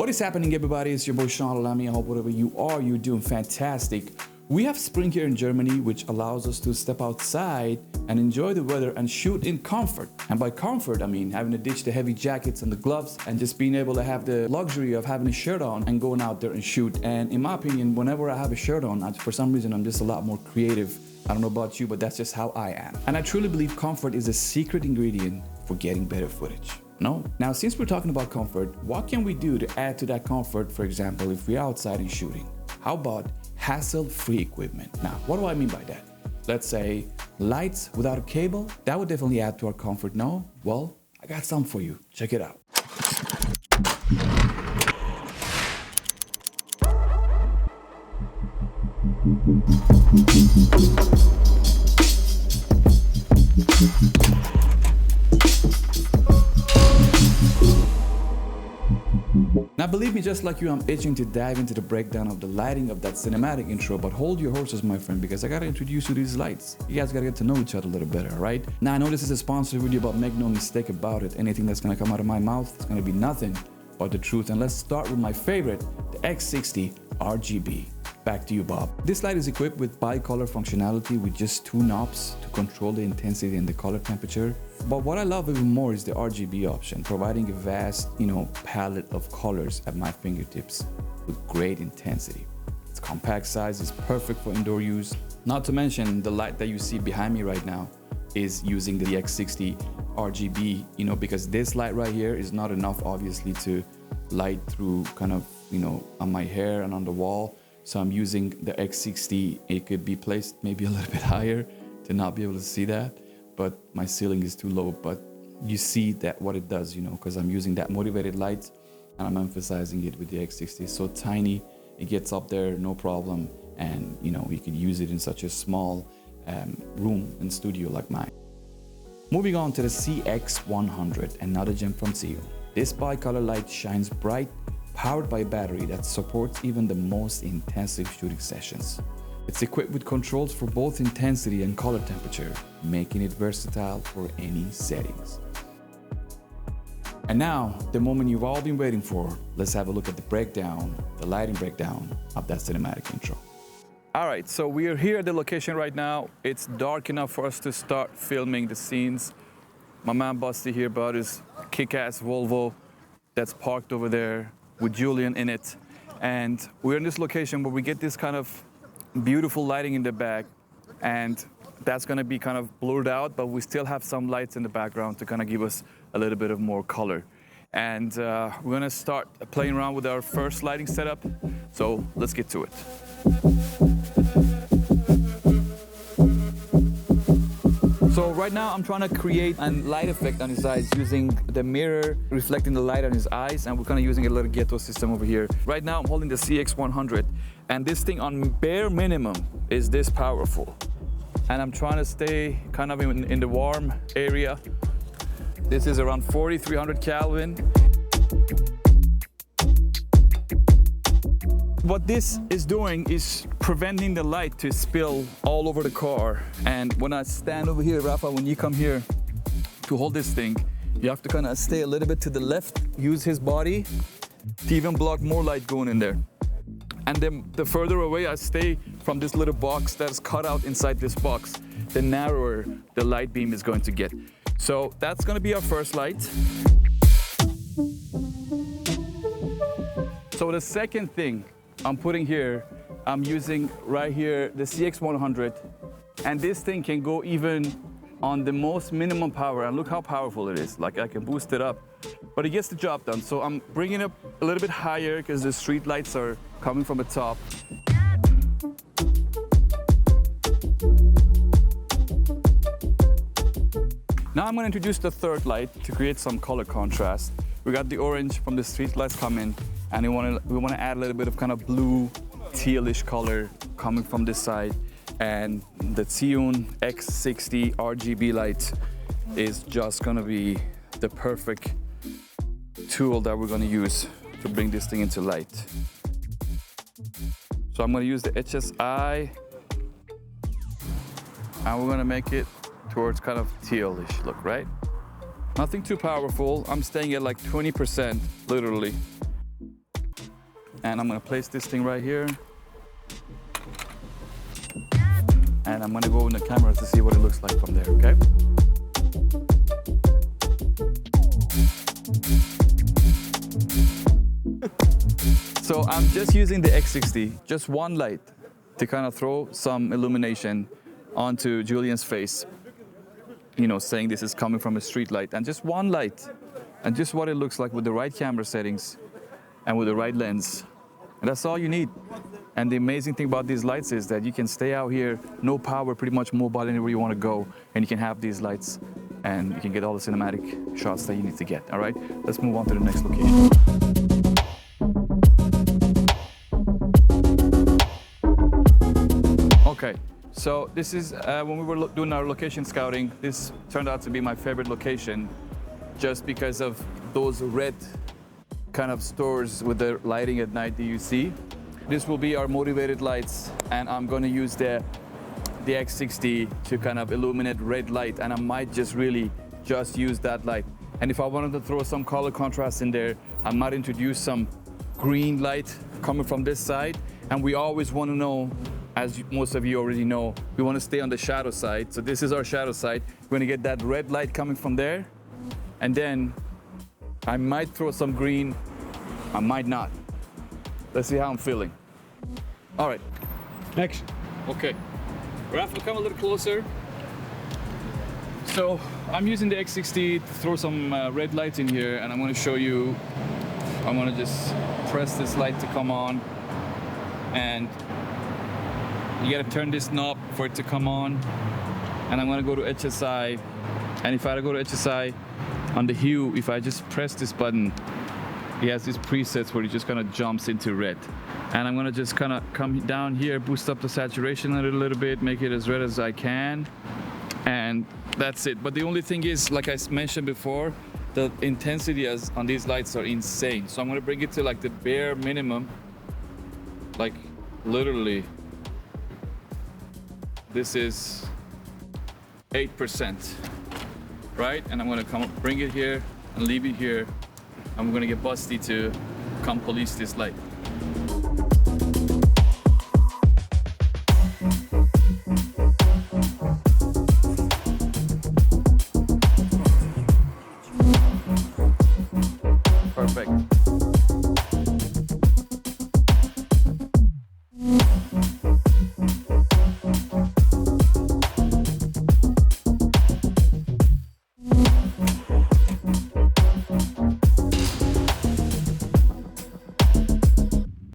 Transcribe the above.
What is happening, everybody? It's your boy Sean Alami. I hope whatever you are, you're doing fantastic. We have spring here in Germany, which allows us to step outside and enjoy the weather and shoot in comfort. And by comfort, I mean having to ditch the heavy jackets and the gloves and just being able to have the luxury of having a shirt on and going out there and shoot. And in my opinion, whenever I have a shirt on, for some reason, I'm just a lot more creative. I don't know about you, but that's just how I am. And I truly believe comfort is a secret ingredient for getting better footage. No? Now, since we're talking about comfort, what can we do to add to that comfort, for example, if we're outside and shooting? How about hassle-free equipment? Now, what do I mean by that? Let's say lights without a cable, that would definitely add to our comfort, no? Well, I got something for you. Check it out. Now believe me, just like you, I'm itching to dive into the breakdown of the lighting of that cinematic intro, but hold your horses, my friend, because I gotta introduce you to these lights. You guys gotta get to know each other a little better, alright? Now I know this is a sponsored video, but make no mistake about it, anything that's gonna come out of my mouth is gonna be nothing but the truth. And let's start with my favorite, the X60 RGB. Back to you, Bob. This light is equipped with bicolor functionality with just two knobs to control the intensity and the color temperature. But what I love even more is the RGB option, providing a vast, palette of colors at my fingertips with great intensity. Its compact size is perfect for indoor use. Not to mention the light that you see behind me right now is using the X60 RGB, because this light right here is not enough, obviously, to light through kind of, on my hair and on the wall. So I'm using the X60. It could be placed maybe a little bit higher to not be able to see that, but my ceiling is too low. But you see that what it does, because I'm using that motivated light and I'm emphasizing it with the X60. It's so tiny, it gets up there, no problem. And you could use it in such a small room and studio like mine. Moving on to the CX100, another gem from Zhiyun. This bicolor light shines bright, powered by a battery that supports even the most intensive shooting sessions. It's equipped with controls for both intensity and color temperature, making it versatile for any settings. And now, the moment you've all been waiting for, let's have a look at the lighting breakdown of that cinematic intro. All right, so we are here at the location right now. It's dark enough for us to start filming the scenes. My man Busty here brought his kick-ass Volvo that's parked over there with Julian in it. And we're in this location where we get this kind of beautiful lighting in the back, and that's gonna be kind of blurred out, but we still have some lights in the background to kind of give us a little bit of more color. And we're gonna start playing around with our first lighting setup. So let's get to it. So right now I'm trying to create a light effect on his eyes using the mirror reflecting the light on his eyes, and we're kind of using a little ghetto system over here. Right now I'm holding the CX100, and this thing on bare minimum is this powerful. And I'm trying to stay kind of in the warm area. This is around 4,300 Kelvin. What this is doing is preventing the light to spill all over the car. And when I stand over here, Rafa, when you come here to hold this thing, you have to kind of stay a little bit to the left, use his body to even block more light going in there. And then the further away I stay from this little box that's cut out inside this box, the narrower the light beam is going to get. So that's going to be our first light. So the second thing I'm putting here, I'm using right here the CX100, and this thing can go even on the most minimum power, and look how powerful it is. Like, I can boost it up, but it gets the job done. So I'm bringing it up a little bit higher because the street lights are coming from the top. Now I'm going to introduce the third light to create some color contrast. We got the orange from the street lights coming, and we want to add a little bit of kind of blue, tealish color coming from this side. And the Zhiyun X60 RGB light is just going to be the perfect tool that we're going to use to bring this thing into light. So I'm going to use the HSI, and we're going to make it towards kind of tealish look, right? Nothing too powerful. I'm staying at like 20%, literally. And I'm gonna place this thing right here. And I'm gonna go in the camera to see what it looks like from there, okay? So I'm just using the X60, just one light, to kind of throw some illumination onto Julian's face, you know, saying this is coming from a street light, and just one light, and just what it looks like with the right camera settings and with the right lens. And that's all you need. And the amazing thing about these lights is that you can stay out here, no power, pretty much mobile anywhere you want to go, and you can have these lights and you can get all the cinematic shots that you need to get. All right, let's move on to the next location. Okay, so this is when we were doing our location scouting, this turned out to be my favorite location just because of those red kind of stores with the lighting at night that you see. This will be our motivated lights, and I'm going to use the X60 to kind of illuminate red light, and I might just really just use that light. And if I wanted to throw some color contrast in there, I might introduce some green light coming from this side. And we always want to know, as most of you already know, we want to stay on the shadow side. So this is our shadow side. We're going to get that red light coming from there, and then I might throw some green, I might not. Let's see how I'm feeling. All right. Action. Okay. Raph, come a little closer. So I'm using the X60 to throw some red lights in here, and I'm going to show you. I'm going to just press this light to come on, and you got to turn this knob for it to come on. And I'm going to go to HSI, and if I go to HSI on the hue, if I just press this button, he has these presets where he just kind of jumps into red. And I'm gonna just kind of come down here, boost up the saturation a little bit, make it as red as I can. And that's it. But the only thing is, like I mentioned before, the intensity on these lights are insane. So I'm gonna bring it to like the bare minimum. Like literally, this is 8%, right? And I'm gonna bring it here and leave it here. I'm gonna get Busty to come police this light.